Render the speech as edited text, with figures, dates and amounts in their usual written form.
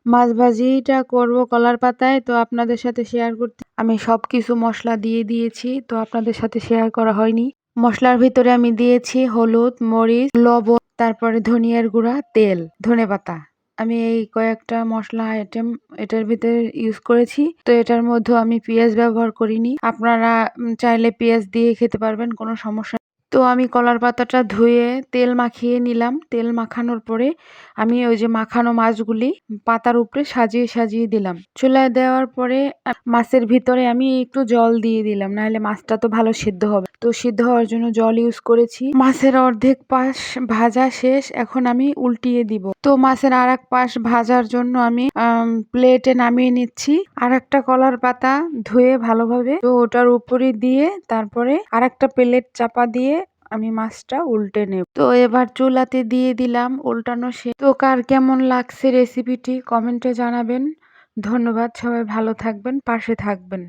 মাছ ভাজিটা করব কলার পাতায়, তো আপনাদের সাথে শেয়ার করতে আমি সবকিছু মশলা দিয়ে দিয়েছি, তো আপনাদের সাথে শেয়ার করা হয়নি। মশলার ভিতরে আমি দিয়েছি হলুদ, মরিচ, লবণ, তারপরে ধনিয়ার গুঁড়া, তেল, ধনেপাতা। আমি এই কয়েকটা মশলা আইটেম এটার ভিতরে ইউজ করেছি। তো এটার মধ্যে আমি পেঁয়াজ ব্যবহার করিনি। আপনারা চাইলে পেঁয়াজ দিয়ে খেতে পারবেন, কোনো সমস্যা। তো আমি কলার পাতাটা ধুয়ে তেল মাখিয়ে নিলাম। তেল মাখানোর পরে আমি ওই যে মাখানো মাছগুলি পাতার উপরে সাজিয়ে সাজিয়ে দিলাম। চুলায় দেওয়ার পরে মাছের ভিতরে আমি একটু জল দিয়ে দিলাম, নাহলে মাছটা তো ভালো সিদ্ধ হবে। তো সিদ্ধ হওয়ার জন্য জল ইউজ করেছি। মাছের অর্ধেক পাশ ভাজা শেষ, এখন আমি উল্টিয়ে দিব। তো মাছের আর এক পাশ ভাজার জন্য আমি প্লেটে নামিয়ে নিচ্ছি। আর একটা কলার পাতা ধুয়ে ভালোভাবে তো ওটার উপরে দিয়ে তারপরে আর একটা প্লেট চাপা দিয়ে আমি মাছটা উল্টে নেব। তো এবার চুলাতে দিয়ে দিলাম, উল্টানো শেষ। তো কার কেমন লাগছে রেসিপিটি কমেন্টে জানাবেন। ধন্যবাদ, সবাই ভালো থাকবেন, পাশে থাকবেন।